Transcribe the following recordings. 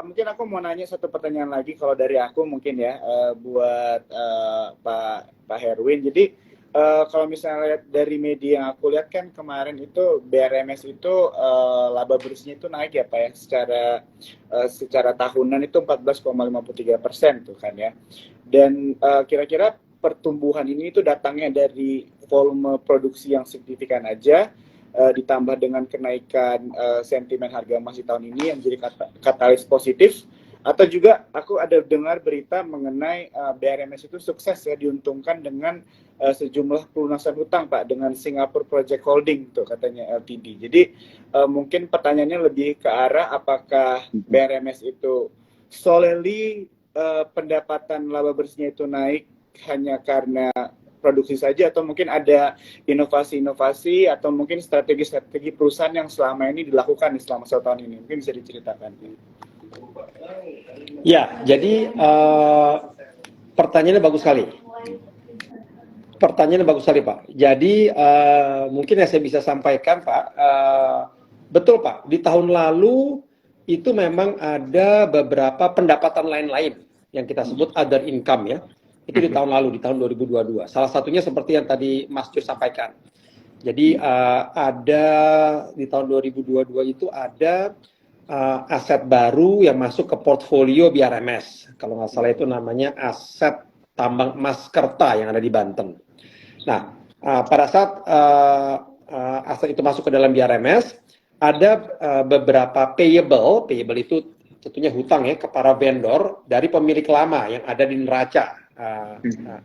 Mungkin aku mau nanya satu pertanyaan lagi kalau dari aku mungkin ya, buat Pak Herwin. Jadi kalau misalnya lihat dari media yang aku lihat kan kemarin itu BRMS itu laba bersihnya itu naik ya Pak ya, secara tahunan itu 14,53% tuh kan ya. Dan kira-kira pertumbuhan ini itu datangnya dari volume produksi yang signifikan aja, ditambah dengan kenaikan sentimen harga emas di tahun ini yang jadi katalis positif, atau juga aku ada dengar berita mengenai BRMS itu sukses ya diuntungkan dengan sejumlah pelunasan hutang Pak dengan Singapore Project Holding tuh katanya LTD. Jadi mungkin pertanyaannya lebih ke arah apakah BRMS itu solely pendapatan laba bersihnya itu naik hanya karena produksi saja, atau mungkin ada inovasi-inovasi atau mungkin strategi-strategi perusahaan yang selama ini dilakukan selama 1 tahun ini, mungkin bisa diceritakan. Ya, jadi pertanyaannya bagus sekali. Pak. Jadi mungkin yang saya bisa sampaikan Pak, betul Pak, di tahun lalu itu memang ada beberapa pendapatan lain-lain yang kita sebut other income ya. Itu di tahun lalu, di tahun 2022. Salah satunya seperti yang tadi Mas Jo sampaikan. Jadi ada di tahun 2022 itu ada aset baru yang masuk ke portfolio BRMS. Kalau nggak salah itu namanya aset tambang emas Kerta yang ada di Banten. Nah, pada saat aset itu masuk ke dalam BRMS, ada beberapa payable itu tentunya hutang ya ke para vendor dari pemilik lama yang ada di neraca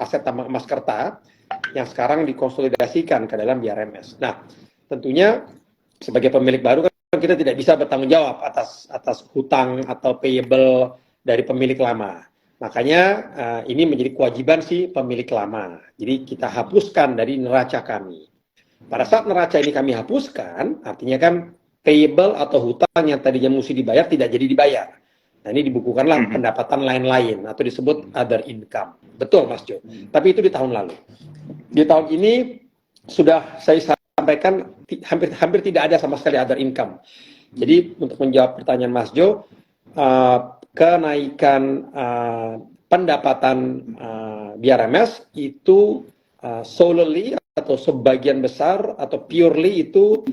aset tambang emas Kerta yang sekarang dikonsolidasikan ke dalam BRMS. Nah, tentunya sebagai pemilik baru kan kita tidak bisa bertanggung jawab atas hutang atau payable dari pemilik lama. Makanya ini menjadi kewajiban si pemilik lama. Jadi kita hapuskan dari neraca kami. Pada saat neraca ini kami hapuskan, artinya kan payable atau hutang yang tadinya mesti dibayar tidak jadi dibayar. Nah, ini dibukukanlah pendapatan lain-lain atau disebut other income. Betul Mas Jo. Tapi itu di tahun lalu. Di tahun ini sudah saya sampaikan hampir tidak ada sama sekali other income. Jadi untuk menjawab pertanyaan Mas Jo, kenaikan pendapatan BRMS itu solely atau sebagian besar atau purely itu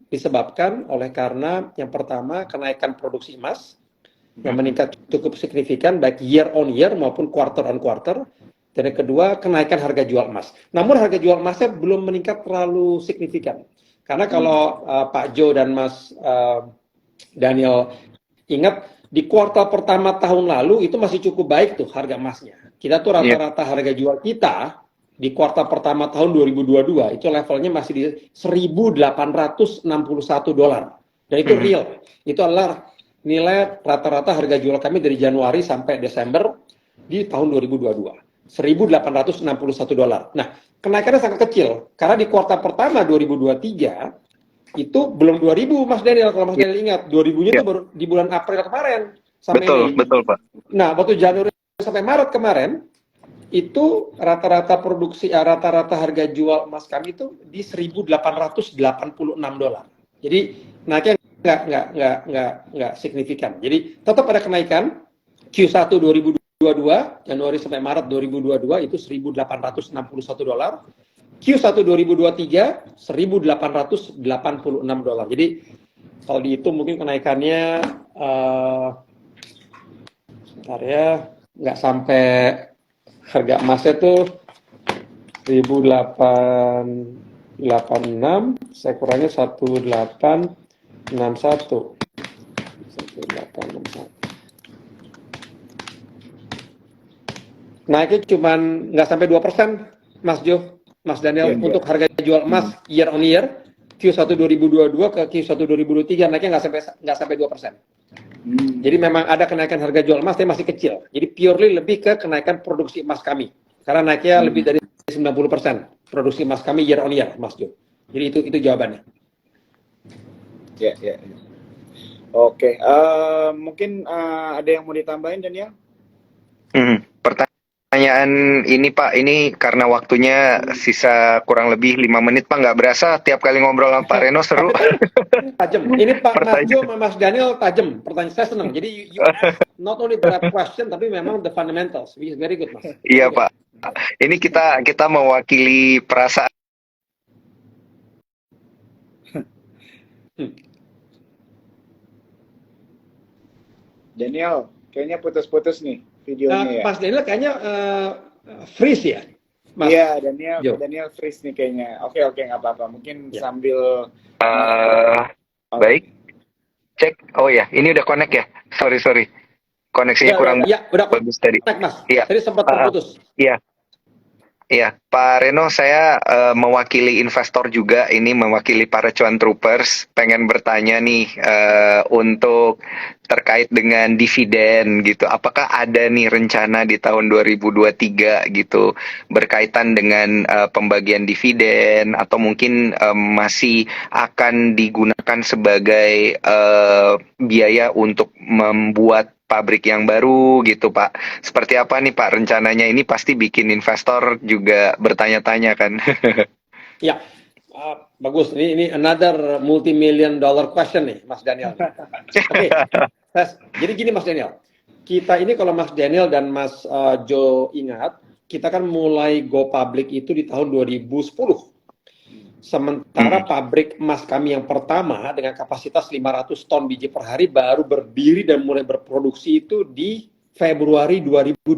disebabkan oleh karena yang pertama kenaikan produksi emas yang meningkat cukup signifikan baik year on year maupun quarter on quarter, dan yang kedua kenaikan harga jual emas. Namun harga jual emasnya belum meningkat terlalu signifikan karena kalau Pak Jo dan Mas Daniel ingat di kuartal pertama tahun lalu itu masih cukup baik tuh harga emasnya. Kita tuh rata-rata harga jual kita di kuartal pertama tahun 2022 itu levelnya masih di $1.861 dan itu real. Itu adalah nilai rata-rata harga jual kami dari Januari sampai Desember di tahun 2022, $1.861. Nah, kenaikannya sangat kecil karena di kuartal pertama 2023 itu belum 2000 Mas Daniel, kalau Mas Daniel ingat 2000-nya itu baru di bulan April kemarin sampai Mei. Betul Pak. Nah, waktu Januari sampai Maret kemarin itu rata-rata harga jual emas kami itu di $1.886. Jadi naiknya nggak signifikan. Jadi tetap ada kenaikan Q1 2022 Januari sampai Maret 2022 itu $1.861. Q1 2023 $1.886. Jadi kalau dihitung mungkin kenaikannya sebentar ya, nggak sampai harga emasnya tuh 1.886 saya kurangnya 1.861. Naiknya cuman nggak sampai 2%, Mas Jo, Mas Daniel, untuk harga jual emas year on year Q1 2022 ke Q1 2023 naiknya nggak sampai 2%. Jadi memang ada kenaikan harga jual emas, tapi masih kecil. Jadi purely lebih ke kenaikan produksi emas kami. Karena naiknya lebih dari 90% produksi emas kami year on year, Mas Jo. Jadi itu jawabannya. Ya. Oke, mungkin ada yang mau ditambahin, Daniel? Pertanyaan pertanyaan ini Pak, ini karena waktunya sisa kurang lebih 5 menit Pak, nggak berasa tiap kali ngobrol sama Pak Reno seru. Tajam. Ini Pak Mas Jo Pertanyaan. sama Mas Daniel tajam. Pertanyaan saya senang. Jadi you ask not only the right question, tapi memang the fundamentals, which is very good, Mas. Iya Very good. Pak, ini kita mewakili perasaan. Daniel, kayaknya putus-putus nih videonya ya. Mas Daniel kayaknya freeze ya, Mas Iya, Daniel Jo. Daniel freeze nih kayaknya. Oke, nggak apa-apa. Mungkin Ya. sambil Baik, cek. Oh ya, ini udah connect ya. Sorry, koneksinya kurang udah bagus tadi. connect, Mas. Iya. Tadi sempat terputus. Iya, Pak Reno, saya mewakili investor juga, ini mewakili para cuan troopers, pengen bertanya nih untuk terkait dengan dividen gitu. Apakah ada nih rencana di tahun 2023 gitu berkaitan dengan pembagian dividen atau mungkin masih akan digunakan sebagai biaya untuk membuat pabrik yang baru gitu Pak. Seperti apa nih Pak rencananya? Ini pasti bikin investor juga bertanya-tanya kan. Ya, bagus. Ini another multi-million dollar question nih, Mas Daniel. Oke, jadi gini Mas Daniel. Kita ini kalau Mas Daniel dan Mas Jo ingat, kita kan mulai go public itu di tahun 2010. Sementara pabrik emas kami yang pertama dengan kapasitas 500 ton biji per hari baru berdiri dan mulai berproduksi itu di Februari 2020.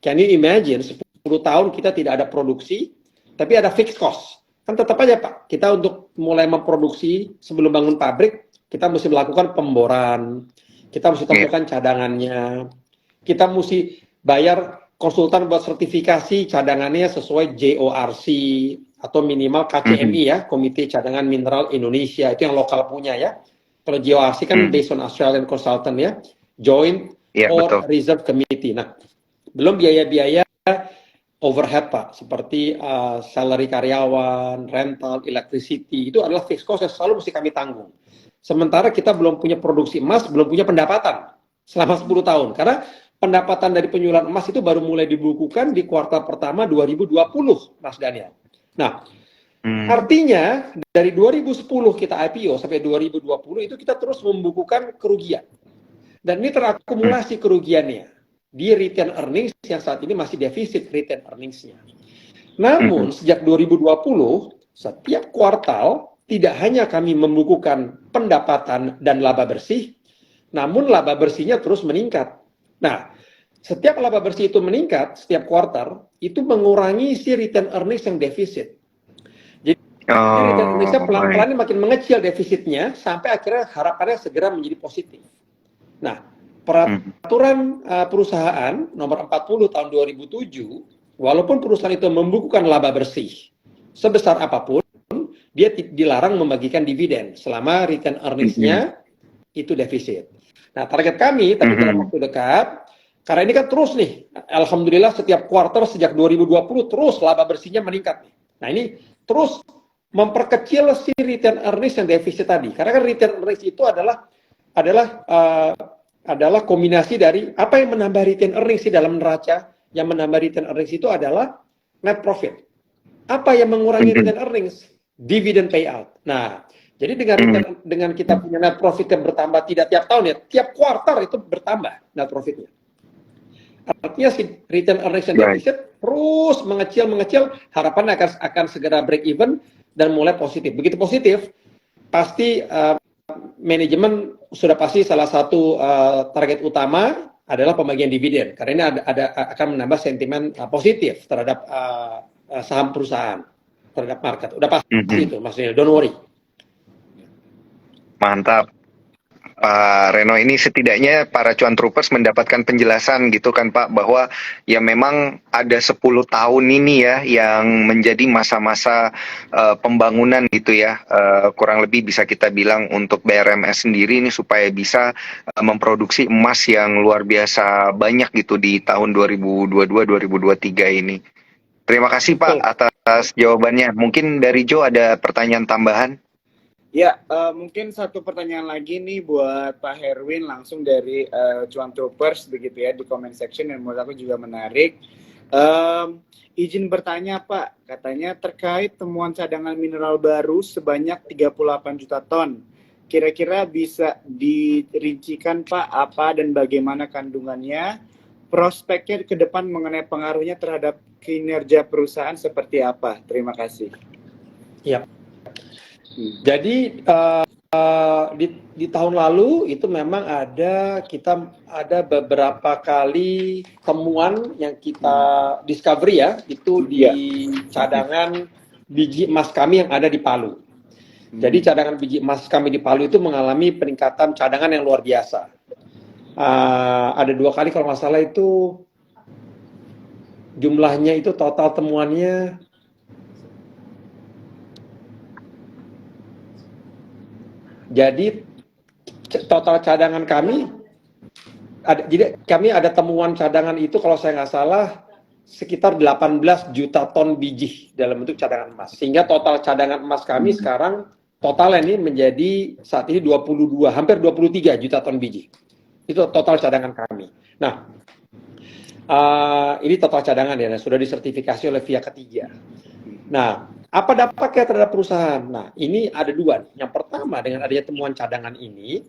Can you imagine 10 tahun kita tidak ada produksi, tapi ada fixed cost. Kan tetap aja Pak, kita untuk mulai memproduksi sebelum bangun pabrik, kita mesti melakukan pemboran, kita mesti temukan cadangannya, kita mesti bayar konsultan buat sertifikasi cadangannya sesuai JORC, atau minimal KCMI ya, Komite Cadangan Mineral Indonesia, itu yang lokal punya ya. Kalau JORC kan based on Australian Consultant ya, Joint or Reserve Committee. Nah, belum biaya-biaya overhead Pak, seperti salary karyawan, rental, electricity, itu adalah fixed cost yang selalu mesti kami tanggung. Sementara kita belum punya produksi emas, belum punya pendapatan selama 10 tahun. Karena pendapatan dari penjualan emas itu baru mulai dibukukan di kuartal pertama 2020, Mas Daniel. Nah, artinya dari 2010 kita IPO sampai 2020 itu kita terus membukukan kerugian. Dan ini terakumulasi kerugiannya di return earnings yang saat ini masih defisit return earnings-nya. Namun sejak 2020 setiap kuartal tidak hanya kami membukukan pendapatan dan laba bersih, namun laba bersihnya terus meningkat. Nah, setiap laba bersih itu meningkat setiap kuartal, itu mengurangi si return earnings yang defisit. Jadi return earningsnya pelan-pelan makin mengecil defisitnya sampai akhirnya harapannya segera menjadi positif. Nah, peraturan perusahaan nomor 40 tahun 2007, walaupun perusahaan itu membukukan laba bersih sebesar apapun, dia dilarang membagikan dividen selama return earningsnya itu defisit. Nah, target kami tapi dalam waktu dekat, karena ini kan terus nih, alhamdulillah setiap kuartal sejak 2020 terus laba bersihnya meningkat. Nah, ini terus memperkecil si return earnings yang defisit tadi. Karena kan return earnings itu adalah kombinasi dari apa yang menambah return earnings di dalam neraca. Yang menambah return earnings itu adalah net profit. Apa yang mengurangi return earnings? Dividend payout. Nah, jadi dengan kita punya net profit yang bertambah tidak tiap tahun ya, tiap kuartal itu bertambah net profitnya. Artinya si return earnings yang defisit terus mengecil, harapannya akan segera break even dan mulai positif. Begitu positif, pasti manajemen sudah pasti salah satu target utama adalah pembagian dividen. Karena ini akan menambah sentimen positif terhadap saham perusahaan, terhadap market. Udah pasti itu, maksudnya don't worry. Mantap. Pak Reno, ini setidaknya para cuan troopers mendapatkan penjelasan gitu kan Pak, bahwa ya memang ada 10 tahun ini ya yang menjadi masa-masa pembangunan gitu ya, kurang lebih bisa kita bilang untuk BRMS sendiri ini supaya bisa memproduksi emas yang luar biasa banyak gitu di tahun 2022-2023 ini. Terima kasih Pak atas jawabannya. Mungkin dari Jo ada pertanyaan tambahan? Ya, mungkin satu pertanyaan lagi nih buat Pak Herwin langsung dari Cuan Troopers begitu ya di comment section, yang menurut aku juga menarik. Izin bertanya Pak, katanya terkait temuan cadangan mineral baru sebanyak 38 juta ton. Kira-kira bisa dirincikan Pak apa dan bagaimana kandungannya, prospeknya ke depan mengenai pengaruhnya terhadap kinerja perusahaan seperti apa? Terima kasih. Ya. Jadi di tahun lalu itu memang kita ada beberapa kali temuan yang kita discovery ya, itu di cadangan biji emas kami yang ada di Palu. Jadi cadangan biji emas kami di Palu itu mengalami peningkatan cadangan yang luar biasa. Ada 2 kali kalau nggak salah itu jumlahnya itu total temuannya jadi total cadangan kami jadi kami ada temuan cadangan itu kalau saya nggak salah sekitar 18 juta ton biji dalam bentuk cadangan emas. Sehingga total cadangan emas kami sekarang total ini menjadi saat ini 22, hampir 23 juta ton biji. Itu total cadangan kami. Nah, ini total cadangan ya, sudah disertifikasi oleh pihak ketiga. Nah, apa dampaknya terhadap perusahaan? Nah, ini ada 2. Yang pertama, dengan adanya temuan cadangan ini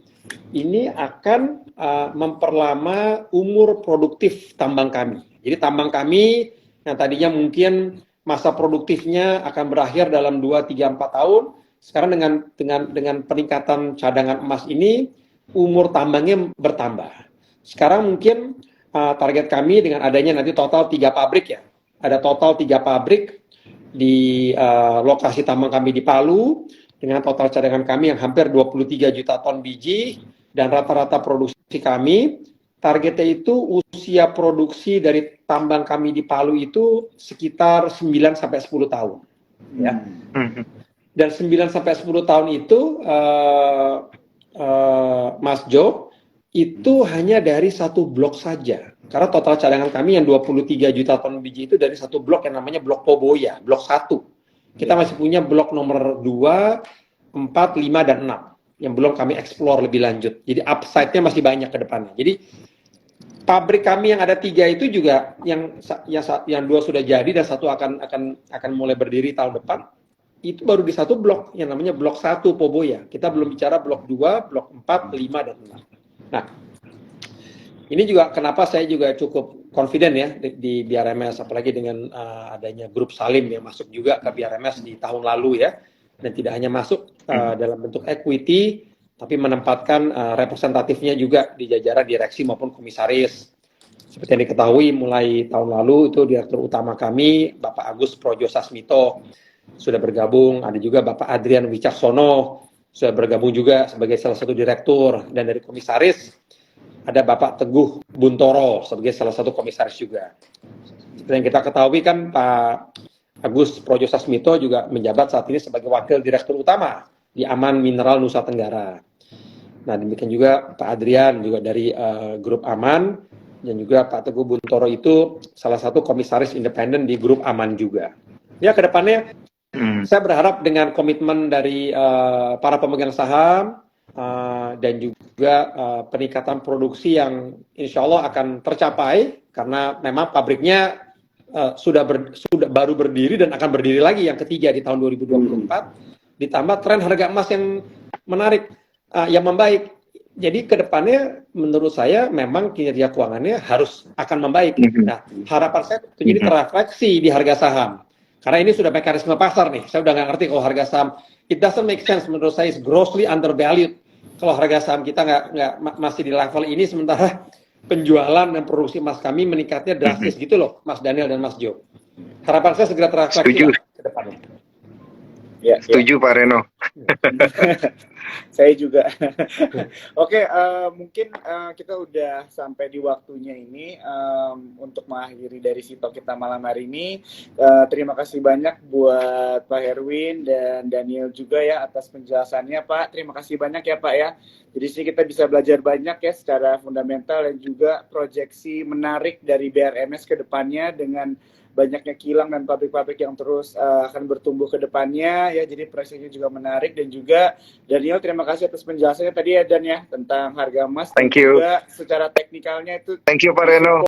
akan memperlama umur produktif tambang kami. Jadi tambang kami yang tadinya mungkin masa produktifnya akan berakhir dalam 2, 3, 4 tahun, sekarang dengan peningkatan cadangan emas ini, umur tambangnya bertambah. Sekarang mungkin target kami dengan adanya nanti total 3 pabrik ya. Ada total 3 pabrik di lokasi tambang kami di Palu dengan total cadangan kami yang hampir 23 juta ton biji dan rata-rata produksi kami targetnya itu usia produksi dari tambang kami di Palu itu sekitar 9 sampai 10 tahun ya. Dan 9 sampai 10 tahun itu Mas Jo itu hanya dari 1 blok saja. Karena total cadangan kami yang 23 juta ton biji itu dari 1 blok yang namanya blok Poboya, blok 1. Kita masih punya blok nomor 2, 4, 5, dan 6 yang belum kami explore lebih lanjut. Jadi upside-nya masih banyak ke depannya. Jadi pabrik kami yang ada 3 itu juga yang 2 sudah jadi dan 1 akan mulai berdiri tahun depan. Itu baru di 1 blok yang namanya blok 1 Poboya. Kita belum bicara blok 2, blok 4, 5, dan 6. Nah, ini juga kenapa saya juga cukup confident ya di BRMS, apalagi dengan adanya grup Salim yang masuk juga ke BRMS di tahun lalu ya, dan tidak hanya masuk dalam bentuk equity, tapi menempatkan representatifnya juga di jajaran direksi maupun komisaris. Seperti yang diketahui mulai tahun lalu itu direktur utama kami, Bapak Agus Projosasmito sudah bergabung, ada juga Bapak Adrian Wicaksono sudah bergabung juga sebagai salah satu direktur, dan dari komisaris ada Bapak Teguh Buntoro sebagai salah satu komisaris juga. Seperti yang kita ketahui kan Pak Agus Projosasmito juga menjabat saat ini sebagai wakil direktur utama di Aman Mineral Nusa Tenggara. Nah demikian juga Pak Adrian juga dari grup Aman, dan juga Pak Teguh Buntoro itu salah satu komisaris independen di grup Aman juga. Ya kedepannya saya berharap dengan komitmen dari para pemegang saham dan juga peningkatan produksi yang insya Allah akan tercapai karena memang pabriknya sudah baru berdiri dan akan berdiri lagi yang ketiga di tahun 2024, ditambah tren harga emas yang menarik, yang membaik. Jadi kedepannya menurut saya memang kinerja keuangannya akan membaik. Nah harapan saya itu jadi terrefleksi di harga saham. Karena ini sudah mekanisme pasar nih, saya udah nggak ngerti kalau harga saham, it doesn't make sense menurut saya, is grossly undervalued. Kalau harga saham kita masih di level ini, sementara penjualan dan produksi emas kami meningkatnya drastis gitu loh, Mas Daniel dan Mas Jo. Harapan saya segera terrefleksi ke depannya. Ya, setuju Pak Reno. Saya juga. Oke, mungkin kita udah sampai di waktunya ini untuk mengakhiri dari Sitok kita malam hari ini. Terima kasih banyak buat Pak Herwin dan Daniel juga ya atas penjelasannya Pak. Terima kasih banyak ya Pak ya. Jadi sini kita bisa belajar banyak ya secara fundamental dan juga proyeksi menarik dari BRMS ke depannya dengan banyaknya kilang dan pabrik-pabrik yang terus akan bertumbuh ke depannya ya, jadi proyeksinya juga menarik. Dan juga Daniel, terima kasih atas penjelasannya tadi ya Dan ya tentang harga emas. Thank you. Juga secara teknikalnya itu. Thank you Pak Reno.